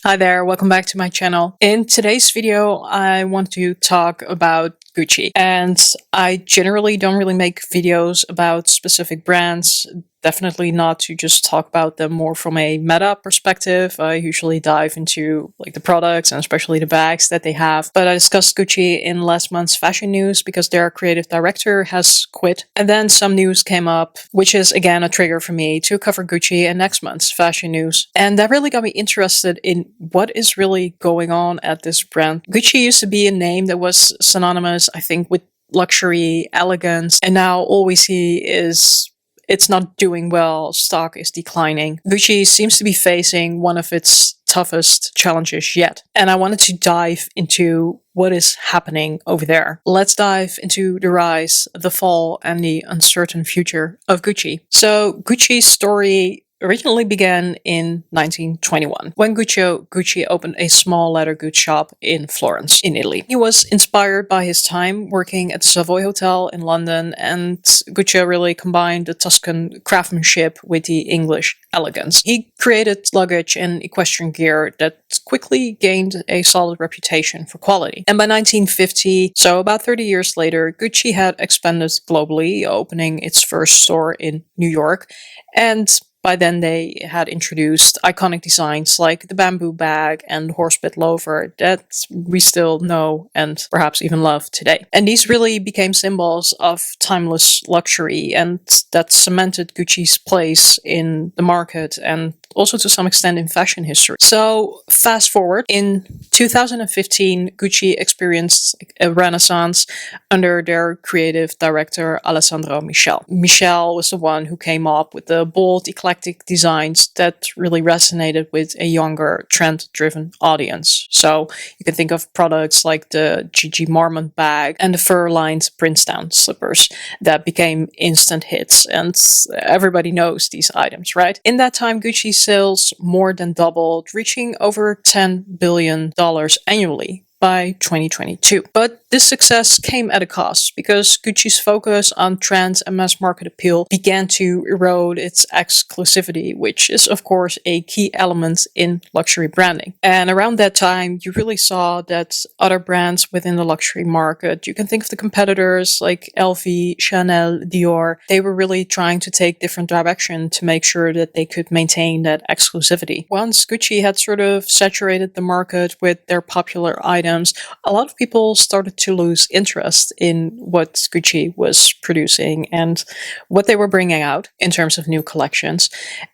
Hi there, welcome back to my channel. In today's video, I want to talk about Gucci. And I generally don't really make videos about specific brands, definitely not to just talk about them more from a meta perspective. I usually dive into like the products and especially the bags that they have. But I discussed Gucci in last month's fashion news because their creative director has quit. And then some news came up, which is again a trigger for me to cover Gucci in next month's fashion news. And that really got me interested in what is really going on at this brand. Gucci used to be a name that was synonymous, I think, with luxury, elegance, and now all we see is it's not doing well, stock is declining. Gucci seems to be facing one of its toughest challenges yet. And I wanted to dive into what is happening over there. Let's dive into the rise, the fall, and the uncertain future of Gucci. So Gucci's story originally began in 1921 when Gucci opened a small leather goods shop in Florence, in Italy. He was inspired by his time working at the Savoy Hotel in London, and Gucci really combined the Tuscan craftsmanship with the English elegance. He created luggage and equestrian gear that quickly gained a solid reputation for quality. And by 1950, so about 30 years later, Gucci had expanded globally, opening its first store in New York, and by then, they had introduced iconic designs like the bamboo bag and horsebit loafer that we still know and perhaps even love today. And these really became symbols of timeless luxury, and that cemented Gucci's place in the market and also to some extent in fashion history. So fast forward, in 2015, Gucci experienced a renaissance under their creative director, Alessandro Michel. Michel was the one who came up with the bold, eclectic designs that really resonated with a younger, trend-driven audience. So you can think of products like the Gigi Marmont bag and the fur-lined Princetown slippers that became instant hits, and everybody knows these items, right? In that time, Gucci's sales more than doubled, reaching over $10 billion annually by 2022. But this success came at a cost because Gucci's focus on trends and mass market appeal began to erode its exclusivity, which is of course a key element in luxury branding. And around that time, you really saw that other brands within the luxury market, you can think of the competitors like LV, Chanel, Dior, they were really trying to take different direction to make sure that they could maintain that exclusivity. Once Gucci had sort of saturated the market with their popular items, a lot of people started to lose interest in what Gucci was producing and what they were bringing out in terms of new collections,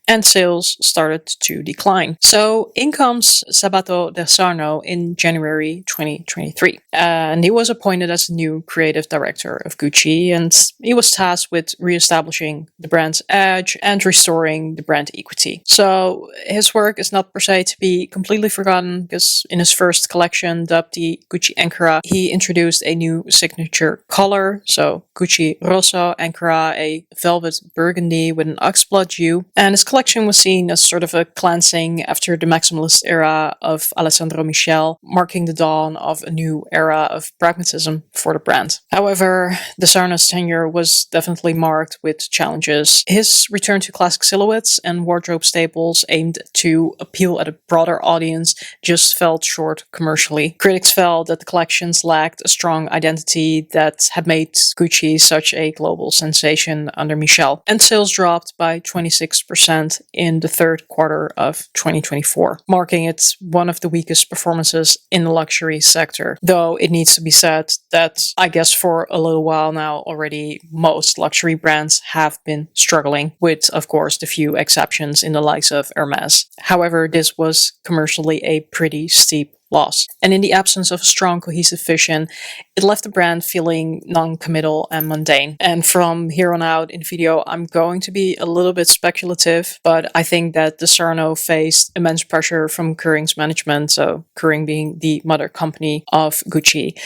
and sales started to decline. So in comes Sabato De Sarno in January 2023, and he was appointed as the new creative director of Gucci, and he was tasked with reestablishing the brand's edge and restoring the brand equity. So his work is not per se to be completely forgotten, because in his first collection, dubbed the Gucci Ancora, he introduced a new signature color, so Gucci Rosso Ancora, a velvet burgundy with an oxblood hue, and his collection was seen as sort of a cleansing after the maximalist era of Alessandro Michel, marking the dawn of a new era of pragmatism for the brand. However, De Sarno's tenure was definitely marked with challenges. His return to classic silhouettes and wardrobe staples aimed to appeal at a broader audience just fell short commercially. Critics felt that the collections lacked a strong identity that had made Gucci such a global sensation under Michel, and sales dropped by 26% in the third quarter of 2024, marking it one of the weakest performances in the luxury sector. Though it needs to be said that I guess for a little while now already, most luxury brands have been struggling, with of course the few exceptions in the likes of Hermes. However, this was commercially a pretty steep loss. And in the absence of a strong cohesive vision, it left the brand feeling non-committal and mundane. And from here on out in the video, I'm going to be a little bit speculative, but I think that De Sarno faced immense pressure from Kering's management, so Kering being the mother company of Gucci,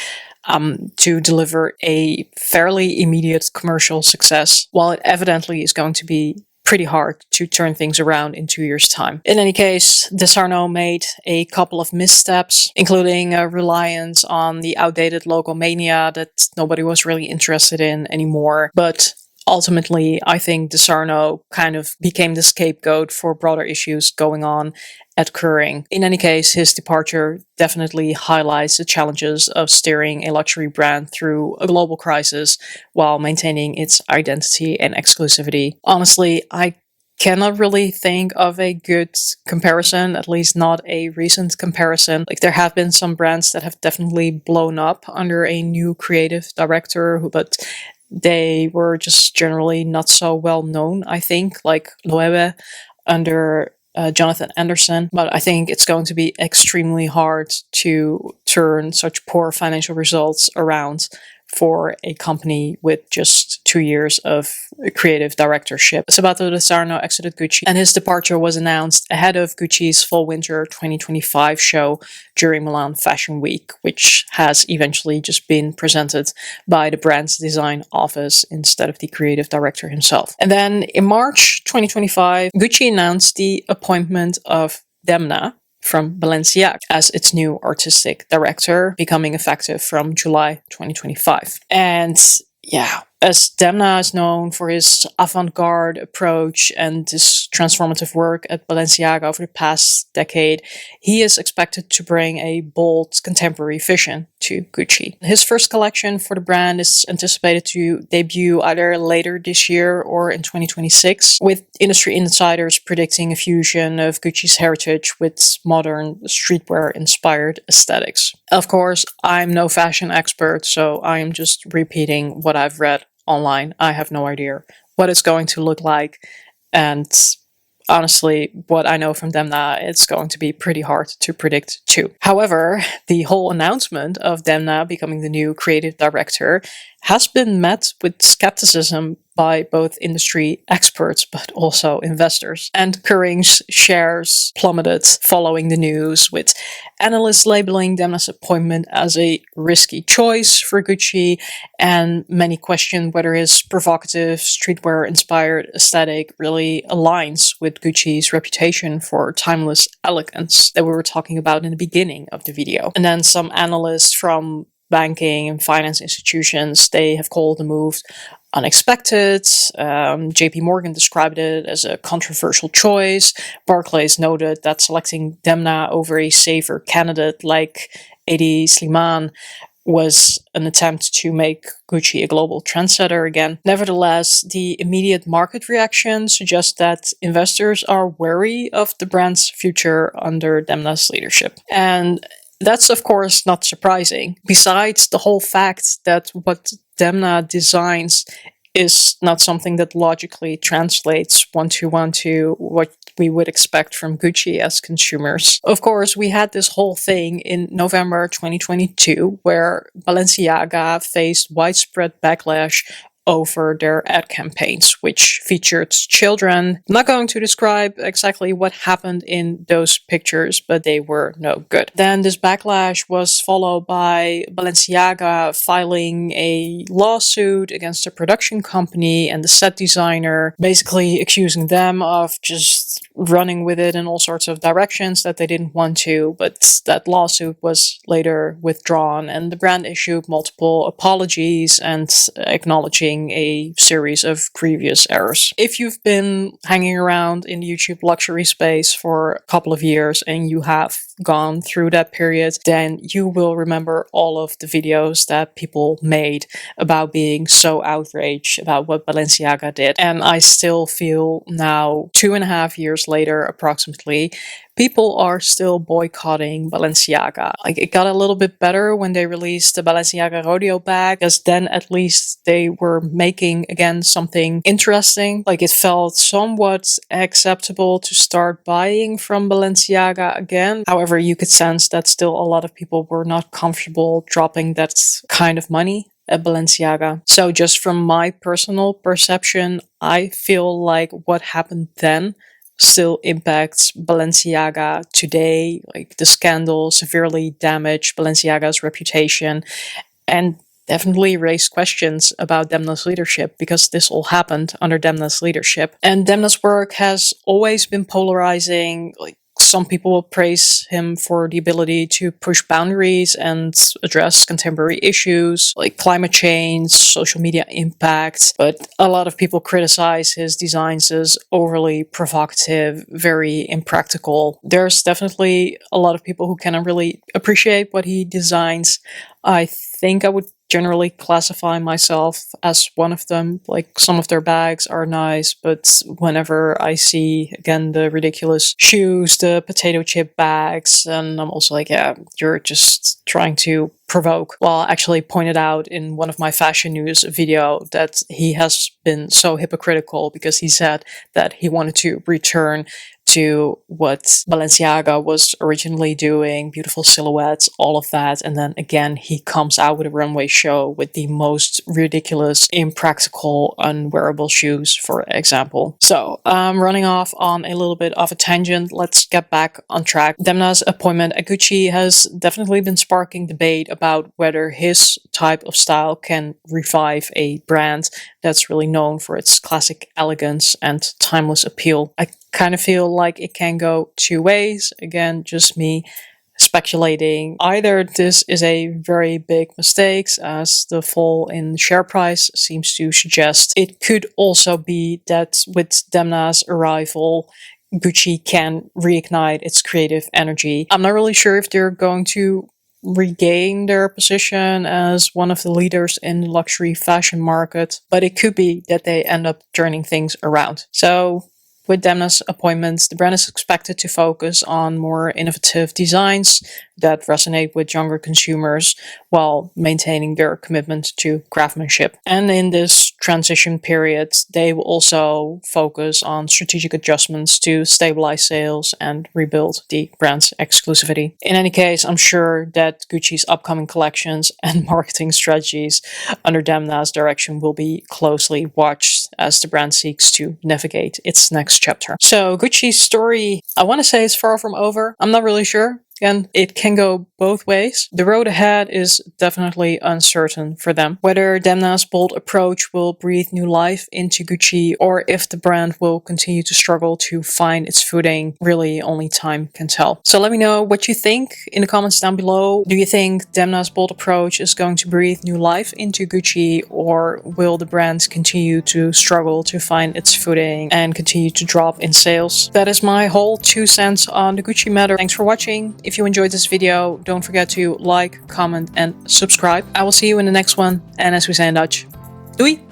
to deliver a fairly immediate commercial success, while it evidently is going to be pretty hard to turn things around in 2 years' time. In any case, De Sarno made a couple of missteps, including a reliance on the outdated logo mania that nobody was really interested in anymore. But ultimately, I think Di Sarno kind of became the scapegoat for broader issues going on at Kering. In any case, his departure definitely highlights the challenges of steering a luxury brand through a global crisis while maintaining its identity and exclusivity. Honestly, I cannot really think of a good comparison, at least not a recent comparison. Like, there have been some brands that have definitely blown up under a new creative director, but they were just generally not so well known, I think, like Loewe under Jonathan Anderson. But I think it's going to be extremely hard to turn such poor financial results around for a company with just 2 years of creative directorship. Sabato De Sarno exited Gucci, and his departure was announced ahead of Gucci's Fall-Winter 2025 show during Milan Fashion Week, which has eventually just been presented by the brand's design office instead of the creative director himself. And then in March 2025, Gucci announced the appointment of Demna from Balenciaga as its new artistic director, becoming effective from July 2025. And yeah, as Demna is known for his avant-garde approach and his transformative work at Balenciaga over the past decade, he is expected to bring a bold contemporary vision to Gucci. His first collection for the brand is anticipated to debut either later this year or in 2026, with industry insiders predicting a fusion of Gucci's heritage with modern streetwear-inspired aesthetics. Of course, I'm no fashion expert, so I am just repeating what I've read online. I have no idea what it's going to look like, and honestly, what I know from Demna, it's going to be pretty hard to predict too. However, the whole announcement of Demna becoming the new creative director has been met with skepticism by both industry experts but also investors. And Kering's shares plummeted following the news, with analysts labeling Demna's appointment as a risky choice for Gucci, and many question whether his provocative streetwear-inspired aesthetic really aligns with Gucci's reputation for timeless elegance that we were talking about in the beginning of the video. And then some analysts from banking and finance institutions, they have called the move unexpected. JP Morgan described it as a controversial choice. Barclays noted that selecting Demna over a safer candidate like Hedi Slimane was an attempt to make Gucci a global trendsetter again. Nevertheless, the immediate market reaction suggests that investors are wary of the brand's future under Demna's leadership. And that's, of course, not surprising. Besides the whole fact that what Demna designs is not something that logically translates one-to-one to what we would expect from Gucci as consumers. Of course, we had this whole thing in November 2022 where Balenciaga faced widespread backlash over their ad campaigns, which featured children. I'm not going to describe exactly what happened in those pictures, but they were no good. Then this backlash was followed by Balenciaga filing a lawsuit against the production company and the set designer, basically accusing them of just running with it in all sorts of directions that they didn't want to, but that lawsuit was later withdrawn, and the brand issued multiple apologies and acknowledging a series of previous errors. If you've been hanging around in the YouTube luxury space for a couple of years and you have gone through that period, then you will remember all of the videos that people made about being so outraged about what Balenciaga did. And I still feel now, 2.5 years later approximately, people are still boycotting Balenciaga. Like, it got a little bit better when they released the Balenciaga Rodeo bag, because then at least they were making again something interesting. Like, it felt somewhat acceptable to start buying from Balenciaga again. However, you could sense that still a lot of people were not comfortable dropping that kind of money at Balenciaga. So just from my personal perception, I feel like what happened then still impacts Balenciaga today. Like, the scandal severely damaged Balenciaga's reputation and definitely raised questions about Demna's leadership, because this all happened under Demna's leadership. And Demna's work has always been polarizing. Like, some people will praise him for the ability to push boundaries and address contemporary issues like climate change, social media impact, but a lot of people criticize his designs as overly provocative, very impractical. There's definitely a lot of people who cannot really appreciate what he designs. I think I would generally classify myself as one of them. Like, some of their bags are nice, but whenever I see, again, the ridiculous shoes, the potato chip bags, and I'm also like, yeah, you're just trying to provoke. Well, I actually pointed out in one of my fashion news video that he has been so hypocritical because he said that he wanted to return to what Balenciaga was originally doing, beautiful silhouettes, all of that. And then again, he comes out with a runway show with the most ridiculous, impractical, unwearable shoes, for example. So I'm running off on a little bit of a tangent. Let's get back on track. Demna's appointment at Gucci has definitely been sparking debate about whether his type of style can revive a brand that's really known for its classic elegance and timeless appeal. I kind of feel like it can go two ways. Again, just me speculating. Either this is a very big mistake, as the fall in share price seems to suggest. It could also be that with Demna's arrival, Gucci can reignite its creative energy. I'm not really sure if they're going to regain their position as one of the leaders in the luxury fashion market, but it could be that they end up turning things around. So with Demna's appointments, the brand is expected to focus on more innovative designs that resonate with younger consumers while maintaining their commitment to craftsmanship. And in this transition period, they will also focus on strategic adjustments to stabilize sales and rebuild the brand's exclusivity. In any case, I'm sure that Gucci's upcoming collections and marketing strategies under Demna's direction will be closely watched as the brand seeks to navigate its next chapter. So Gucci's story, I want to say, is far from over. I'm not really sure. Again, it can go both ways. The road ahead is definitely uncertain for them. Whether Demna's bold approach will breathe new life into Gucci, or if the brand will continue to struggle to find its footing, really only time can tell. So let me know what you think in the comments down below. Do you think Demna's bold approach is going to breathe new life into Gucci, or will the brand continue to struggle to find its footing and continue to drop in sales? That is my whole 2 cents on the Gucci matter. Thanks for watching. If you enjoyed this video, don't forget to like, comment, and subscribe. I will see you in the next one. And as we say in Dutch, doei!